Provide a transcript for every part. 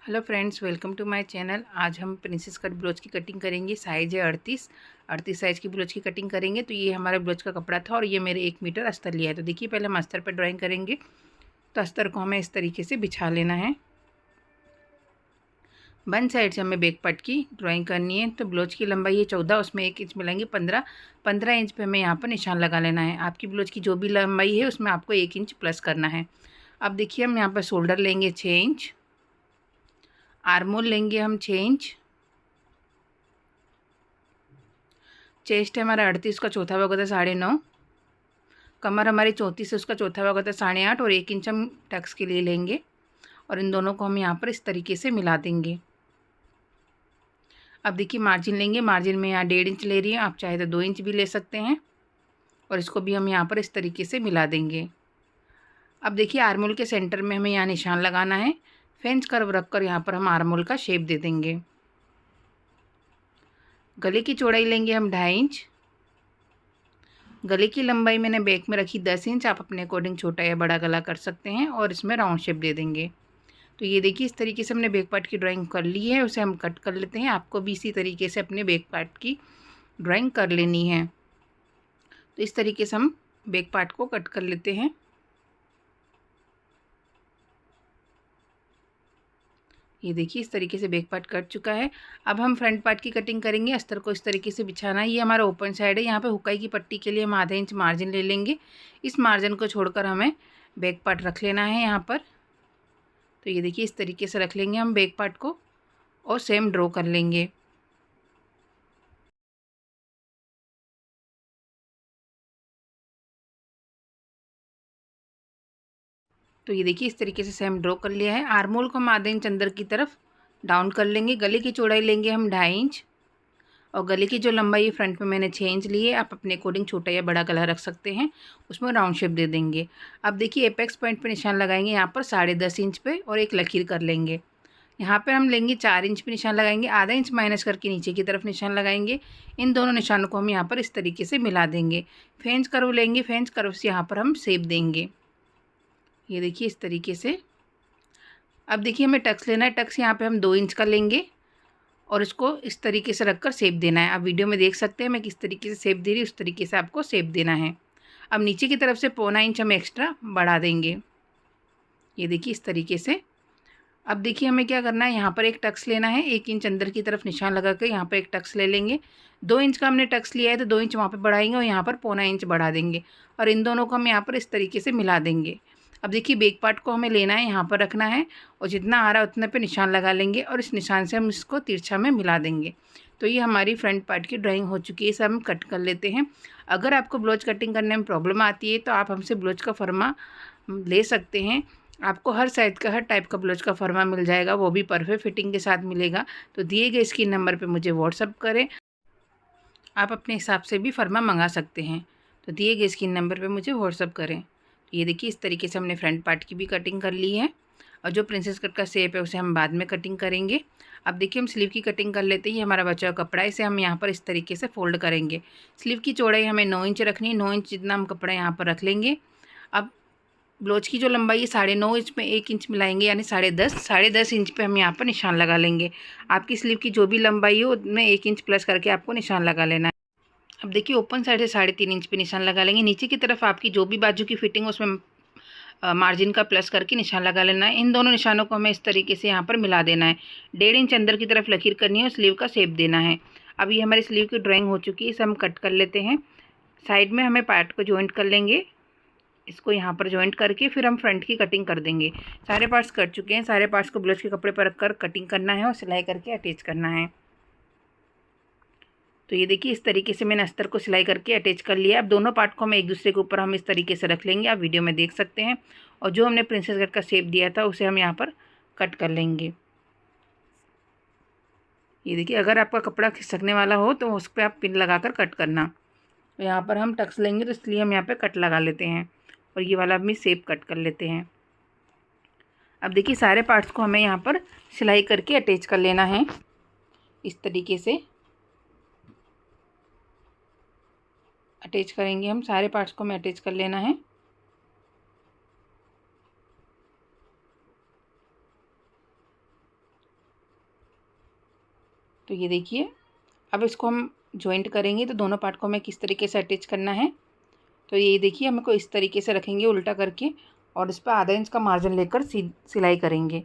Hello friends, welcome to my channel. आज हम princess cut blouse की कटिंग करेंगे। साइज़ है 38 साइज़ की ब्लाउज की कटिंग करेंगे। तो ये हमारा ब्लाउज का कपड़ा था और ये मेरे 1 मीटर अस्तर लिया है। तो देखिए, पहले हम अस्तर पर ड्राइंग करेंगे। तो अस्तर को हमें इस तरीके से बिछा लेना है। वन साइड से हमें बैक पार्ट की ड्राइंग करनी है। तो ब्लाउज की लंबाई है 14, उसमें 1 इंच मिलाएंगे 15 इंच पे हमें यहाँ पर निशान लगा लेना है। आपकी ब्लाउज की जो भी लंबाई है उसमें आपको 1 इंच प्लस करना है। अब देखिए, हम यहाँ पर शोल्डर लेंगे 6 इंच, आर्मोल लेंगे हम 6 इंच, चेस्ट है हमारा 38 का चौथा भाग होता है 9.5, कमर हमारी 34 है उसका चौथा भाग होता है 8.5 और 1 इंच हम टक्स के लिए लेंगे। और इन दोनों को हम यहाँ पर इस तरीके से मिला देंगे। अब देखिए, मार्जिन लेंगे। मार्जिन में यहाँ 1.5 इंच ले रही है, आप चाहे तो 2 इंच भी ले सकते हैं। और इसको भी हम यहाँ पर इस तरीके से मिला देंगे। अब देखिए, आर्मोल के सेंटर में हमें यहाँ निशान लगाना है। फ्रेंच कर्व रख कर यहाँ पर हम आर्मोल का शेप दे देंगे। गले की चौड़ाई लेंगे हम 2.5 इंच। गले की लंबाई मैंने बैक में रखी 10 इंच। आप अपने अकॉर्डिंग छोटा या बड़ा गला कर सकते हैं। और इसमें राउंड शेप दे देंगे। तो ये देखिए, इस तरीके से हमने बैक पार्ट की ड्राइंग कर ली है। उसे हम कट कर लेते हैं। आपको भी इसी तरीके से अपने बैक पार्ट की ड्राइंग कर लेनी है। तो इस तरीके से हम बैक पार्ट को कट कर लेते हैं। ये देखिए, इस तरीके से बैक पार्ट कट चुका है। अब हम फ्रंट पार्ट की कटिंग करेंगे। अस्तर को इस तरीके से बिछाना है। ये हमारा ओपन साइड है। यहाँ पे हुकाई की पट्टी के लिए हम आधा इंच मार्जिन ले लेंगे। इस मार्जिन को छोड़कर हमें बैक पार्ट रख लेना है यहाँ पर। तो ये देखिए, इस तरीके से रख लेंगे हम बैक पार्ट को और सेम ड्रॉ कर लेंगे। तो ये देखिए, इस तरीके से सेम ड्रॉ कर लिया है। आर्मोल को हम आधे इंच अंदर की तरफ डाउन कर लेंगे। गले की चौड़ाई लेंगे हम 2.5 इंच। और गले की जो लंबाई है फ्रंट में मैंने 6 इंच ली है। आप अपने अकॉर्डिंग छोटा या बड़ा गला रख सकते हैं। उसमें राउंड शेप दे देंगे। अब देखिए, एपेक्स पॉइंट पे निशान लगाएंगे यहाँ पर 10.5 इंच पे और एक लकीर कर लेंगे। यहाँ पर हम लेंगे 4 इंच पे निशान लगाएंगे। आधा इंच माइनस करके नीचे की तरफ निशान लगाएंगे। इन दोनों निशानों को हम यहाँ पर इस तरीके से मिला देंगे। फ्रेंच कर्व लेंगे। फ्रेंच कर्व से यहाँ पर हम शेप देंगे। ये देखिए, इस तरीके से। अब देखिए, हमें टक्स लेना है। टक्स यहाँ पे हम 2 इंच का लेंगे और इसको इस तरीके से रखकर शेप देना है। आप वीडियो में देख सकते हैं मैं किस तरीके से शेप दे रही हूँ, उस तरीके से आपको शेप देना है। अब नीचे की तरफ से 0.25 इंच हम एक्स्ट्रा बढ़ा देंगे। ये देखिए, इस तरीके से। अब देखिए, हमें क्या करना है, यहाँ पर एक टक्स लेना है। 1 इंच अंदर की तरफ निशान लगा कर यहाँ पर एक टक्स ले लेंगे। 2 इंच का हमने टक्स लिया है तो 2 इंच वहाँ पर बढ़ाएंगे और यहाँ पर 0.25 इंच बढ़ा देंगे। और इन दोनों को हम यहाँ पर इस तरीके से मिला देंगे। अब देखिए, बैक पार्ट को हमें लेना है, यहाँ पर रखना है और जितना आ रहा है उतने पे निशान लगा लेंगे और इस निशान से हम इसको तिरछा में मिला देंगे। तो ये हमारी फ्रंट पार्ट की ड्राइंग हो चुकी है। इसे हम कट कर लेते हैं। अगर आपको ब्लाउज कटिंग करने में प्रॉब्लम आती है तो आप हमसे ब्लाउज का फर्मा ले सकते हैं। आपको हर साइज़ का, हर टाइप का ब्लाउज का फर्मा मिल जाएगा, वो भी परफेक्ट फिटिंग के साथ मिलेगा। तो दिए गए स्क्रीन नंबर पे मुझे व्हाट्सअप करें। आप अपने हिसाब से भी फर्मा मंगा सकते हैं। तो दिए गए स्क्रीन नंबर पे मुझे व्हाट्सअप करें। तो ये देखिए, इस तरीके से हमने फ्रंट पार्ट की भी कटिंग कर ली है। और जो प्रिंसेस कट का शेप है उसे हम बाद में कटिंग करेंगे। अब देखिए, हम स्लीव की कटिंग कर लेते हैं। ये हमारा बचा हुआ कपड़ा है, इसे हम यहाँ पर इस तरीके से फोल्ड करेंगे। स्लीव की चौड़ाई हमें 9 इंच रखनी है। 9 इंच जितना हम कपड़ा यहाँ पर रख लेंगे। अब ब्लाउज की जो लंबाई है 9.5 इंच में 1 इंच मिलाएंगे, यानी 10.5 इंच पे हम यहाँ पर निशान लगा लेंगे। आपकी स्लीव की जो भी लंबाई हो उसमें 1 इंच प्लस करके आपको निशान लगा लेना है। अब देखिए, ओपन साइड से 3.5 इंच पे निशान लगा लेंगे। नीचे की तरफ आपकी जो भी बाजू की फिटिंग है उसमें मार्जिन का प्लस करके निशान लगा लेना है। इन दोनों निशानों को हमें इस तरीके से यहाँ पर मिला देना है। 1.5 इंच अंदर की तरफ लकीर करनी है और स्लीव का शेप देना है। अब ये हमारी स्लीव की ड्राइंग हो चुकी है। इसे हम कट कर लेते हैं। साइड में हमें पार्ट को जॉइंट कर लेंगे। इसको यहाँ पर जॉइंट करके फिर हम फ्रंट की कटिंग कर देंगे। सारे पार्ट्स कट चुके हैं। सारे पार्ट्स को ब्लाउज के कपड़े पर रख कर कटिंग करना है और सिलाई करके अटैच करना है। तो ये देखिए, इस तरीके से मैंने अस्तर को सिलाई करके अटैच कर लिया। अब दोनों पार्ट को हम एक दूसरे के ऊपर हम इस तरीके से रख लेंगे। आप वीडियो में देख सकते हैं। और जो हमने प्रिंसेस कट का शेप दिया था उसे हम यहाँ पर कट कर लेंगे। ये देखिए, अगर आपका कपड़ा खिसकने वाला हो तो उस पर आप पिन लगाकर कट करना। तो यहाँ पर हम टक्स लेंगे तो इसलिए हम यहाँ पर कट लगा लेते हैं और ये वाला भी शेप कट कर लेते हैं। अब देखिए, सारे पार्ट्स को हमें यहाँ पर सिलाई करके अटैच कर लेना है। इस तरीके से अटैच करेंगे हम। सारे पार्ट्स को हमें अटैच कर लेना है। तो ये देखिए, अब इसको हम जॉइंट करेंगे तो दोनों पार्ट को हमें किस तरीके से अटैच करना है। तो ये देखिए, हम को इस तरीके से रखेंगे उल्टा करके और इस पर आधा इंच का मार्जिन लेकर सिलाई करेंगे।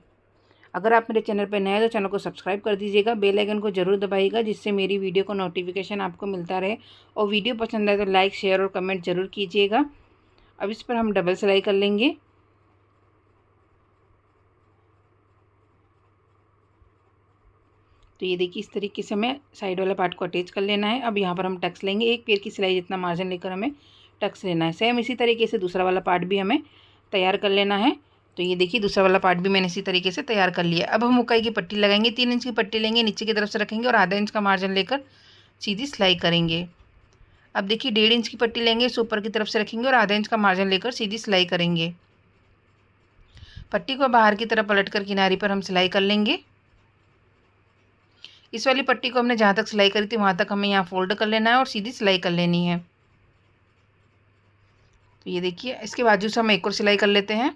अगर आप मेरे चैनल पर नए हैं तो चैनल को सब्सक्राइब कर दीजिएगा, बेल आइकन को ज़रूर दबाइएगा जिससे मेरी वीडियो को नोटिफिकेशन आपको मिलता रहे। और वीडियो पसंद आए तो लाइक, शेयर और कमेंट ज़रूर कीजिएगा। अब इस पर हम डबल सिलाई कर लेंगे। तो ये देखिए, इस तरीके से हमें साइड वाला पार्ट को अटैच कर लेना है। अब यहाँ पर हम टक्स लेंगे, एक पैर की सिलाई जितना मार्जिन लेकर हमें टक्स लेना है। सेम इसी तरीके से दूसरा वाला पार्ट भी हमें तैयार कर लेना है। तो ये देखिए, दूसरा वाला पार्ट भी मैंने इसी तरीके से तैयार कर लिया। अब हम उकाई की पट्टी लगाएंगे, 3 इंच की पट्टी लेंगे, नीचे की तरफ से रखेंगे और आधा इंच का मार्जिन लेकर सीधी सिलाई करेंगे। अब देखिए, 1.5 इंच की पट्टी लेंगे, इस ऊपर की तरफ से रखेंगे और आधा इंच का मार्जिन लेकर सीधी सिलाई करेंगे। पट्टी को बाहर की तरफ पलटकर किनारे पर हम सिलाई कर लेंगे। इस वाली पट्टी को हमने जहाँ तक सिलाई करी थी वहाँ तक हमें यहाँ फोल्ड कर लेना है और सीधी सिलाई कर लेनी है। तो ये देखिए, इसके बाजू से हम एक और सिलाई कर लेते हैं।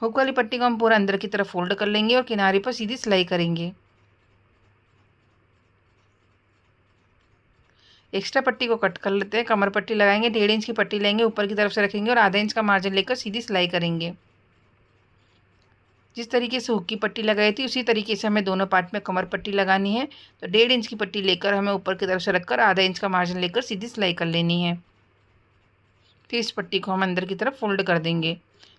हुक वाली पट्टी को हम पूरा अंदर की तरफ फोल्ड कर लेंगे और किनारे पर सीधी सिलाई करेंगे। एक्स्ट्रा पट्टी को कट कर लेते हैं, कमर पट्टी लगाएंगे, 1.5 इंच की पट्टी लेंगे, ऊपर की तरफ से रखेंगे और आधा इंच का मार्जिन लेकर सीधी सिलाई करेंगे। जिस तरीके से हुक की पट्टी लगाई थी उसी तरीके से हमें दोनों पार्ट में कमर पट्टी लगानी है। तो 1.5 इंच की पट्टी लेकर हमें ऊपर की तरफ से रखकर आधा इंच का मार्जिन लेकर सीधी सिलाई कर लेनी है। फिर इस पट्टी को हम अंदर की तरफ फोल्ड कर देंगे।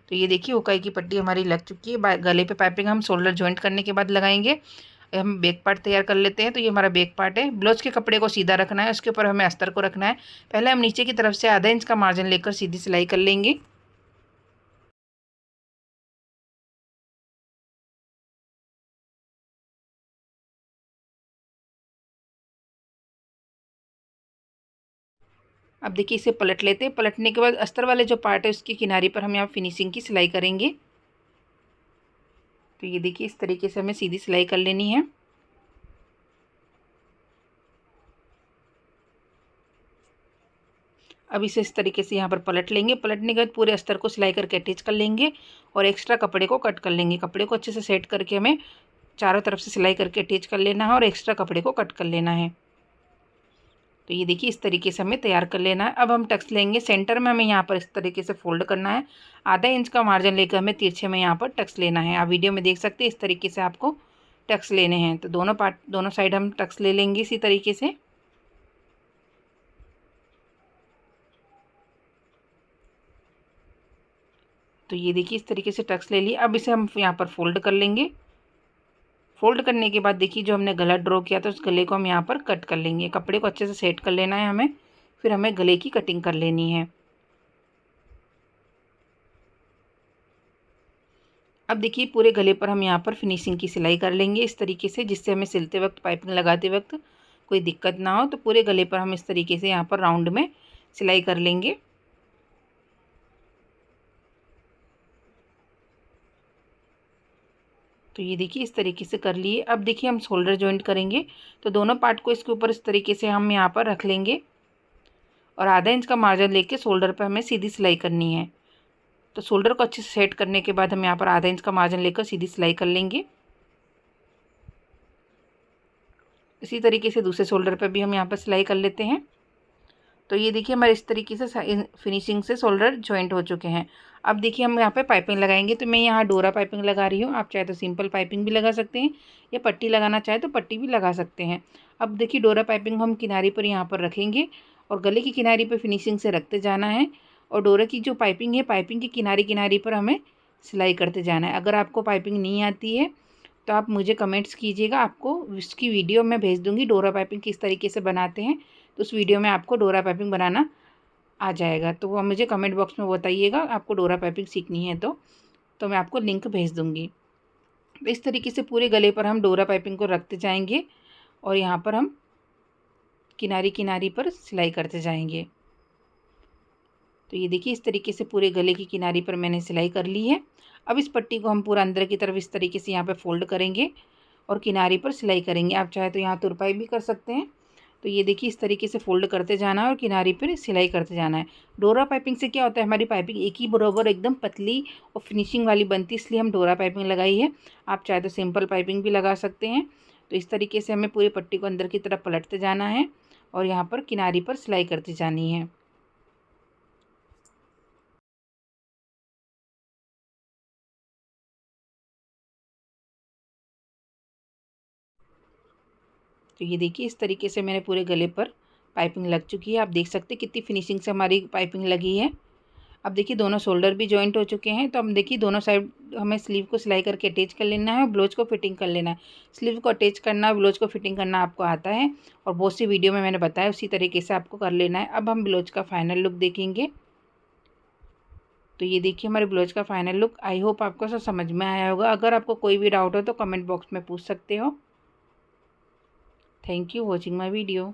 तो ये देखिए, हुकाई की पट्टी हमारी लग चुकी है। गले पे पाइपिंग हम शोल्डर जॉइंट करने के बाद लगाएंगे। हम बैक पार्ट तैयार कर लेते हैं। तो ये हमारा बैक पार्ट है। ब्लाउज के कपड़े को सीधा रखना है, उसके ऊपर हमें अस्तर को रखना है। पहले हम नीचे की तरफ से आधा इंच का मार्जिन लेकर सीधी सिलाई कर लेंगे। अब देखिए, इसे पलट लेते हैं। पलटने के बाद अस्तर वाले जो पार्ट है उसकी किनारे पर हम यहाँ फिनिशिंग की सिलाई करेंगे। तो ये देखिए, इस तरीके से हमें सीधी सिलाई कर लेनी है। अब इसे इस तरीके से यहाँ पर पलट लेंगे। पलटने के बाद पूरे अस्तर को सिलाई करके अटैच कर लेंगे और एक्स्ट्रा कपड़े को कट कर लेंगे। कपड़े को अच्छे से सेट करके हमें चारों तरफ से सिलाई करके अटैच कर लेना है और एक्स्ट्रा कपड़े को कट कर लेना है। तो ये देखिए, इस तरीके से हमें तैयार कर लेना है। अब हम टक्स लेंगे, सेंटर में हमें यहाँ पर इस तरीके से फोल्ड करना है। आधा इंच का मार्जिन लेकर हमें तिरछे में यहाँ पर टक्स लेना है। आप वीडियो में देख सकते हैं, इस तरीके से आपको टक्स लेने हैं। तो दोनों साइड हम टक्स ले लेंगे इसी तरीके से। तो ये देखिए, इस तरीके से टक्स ले लिए। अब इसे हम यहाँ पर फोल्ड कर लेंगे। फोल्ड करने के बाद देखिए, जो हमने गला ड्रॉ किया था उस गले को हम यहाँ पर कट कर लेंगे। कपड़े को अच्छे से सेट कर लेना है हमें, फिर हमें गले की कटिंग कर लेनी है। अब देखिए, पूरे गले पर हम यहाँ पर फिनिशिंग की सिलाई कर लेंगे इस तरीके से, जिससे हमें सिलते वक्त, पाइपिंग लगाते वक्त कोई दिक्कत ना हो। तो पूरे गले पर हम इस तरीके से यहाँ पर राउंड में सिलाई कर लेंगे। तो ये देखिए, इस तरीके से कर लिए। अब देखिए, हम शोल्डर जॉइंट करेंगे। तो दोनों पार्ट को इसके ऊपर इस तरीके से हम यहाँ पर रख लेंगे और आधा इंच का मार्जिन लेके शोल्डर पर हमें सीधी सिलाई करनी है। तो शोल्डर को अच्छे से सेट करने के बाद हम यहाँ पर आधा इंच का मार्जिन लेकर सीधी सिलाई कर लेंगे। इसी तरीके से दूसरे शोल्डर पर भी हम यहाँ पर सिलाई कर लेते हैं। तो ये देखिए, हमारे इस तरीके से फिनिशिंग से शोल्डर जॉइंट हो चुके हैं। अब देखिए, हम यहाँ पे पाइपिंग लगाएंगे। तो मैं यहाँ डोरा पाइपिंग लगा रही हूँ। आप चाहे तो सिंपल पाइपिंग भी लगा सकते हैं या पट्टी लगाना चाहे तो पट्टी भी लगा सकते हैं। अब देखिए, डोरा पाइपिंग हम किनारे पर यहाँ पर रखेंगे और गले की किनारे पर फिनिशिंग से रखते जाना है। और डोरा की जो पाइपिंग है, पाइपिंग के किनारे किनारे पर हमें सिलाई करते जाना है। अगर आपको पाइपिंग नहीं आती है तो आप मुझे कमेंट्स कीजिएगा, आपको उसकी वीडियो मैं भेज दूँगी। डोरा पाइपिंग किस तरीके से बनाते हैं, तो उस वीडियो में आपको डोरा पाइपिंग बनाना आ जाएगा। तो वो मुझे कमेंट बॉक्स में बताइएगा, आपको डोरा पाइपिंग सीखनी है तो मैं आपको लिंक भेज दूँगी। इस तरीके से पूरे गले पर हम डोरा पाइपिंग को रखते जाएंगे और यहाँ पर हम किनारी किनारी पर सिलाई करते जाएंगे। तो ये देखिए, इस तरीके से पूरे गले की किनारी पर मैंने सिलाई कर ली है। अब इस पट्टी को हम पूरा अंदर की तरफ इस तरीके से यहाँ पे फोल्ड करेंगे और किनारी पर सिलाई करेंगे। आप चाहे तो यहाँ तुरपाई भी कर सकते हैं। तो ये देखिए इस तरीके से फ़ोल्ड करते जाना है और किनारे पर सिलाई करते जाना है। डोरा पाइपिंग से क्या होता है, हमारी पाइपिंग एक ही बराबर एकदम पतली और फिनिशिंग वाली बनती है, इसलिए हम डोरा पाइपिंग लगाई है। आप चाहे तो सिंपल पाइपिंग भी लगा सकते हैं। तो इस तरीके से हमें पूरी पट्टी को अंदर की तरफ पलटते जाना है और यहाँ पर किनारे पर सिलाई करती जानी है। तो ये देखिए इस तरीके से मेरे पूरे गले पर पाइपिंग लग चुकी है। आप देख सकते हैं कितनी फिनिशिंग से हमारी पाइपिंग लगी है। अब देखिए दोनों शोल्डर भी जॉइंट हो चुके हैं। तो हम देखिए दोनों साइड हमें स्लीव को सिलाई करके अटैच कर लेना है और ब्लाउज को फिटिंग कर लेना है। स्लीव को अटैच करना, ब्लाउज को फिटिंग करना आपको आता है और बहुत सी वीडियो में मैंने बताया, उसी तरीके से आपको कर लेना है। अब हम ब्लाउज का फाइनल लुक देखेंगे। तो ये देखिए हमारे ब्लाउज का फाइनल लुक। आई होप आपको सब समझ में आया होगा। अगर आपको कोई भी डाउट हो तो कमेंट बॉक्स में पूछ सकते हो। Thank you watching my video.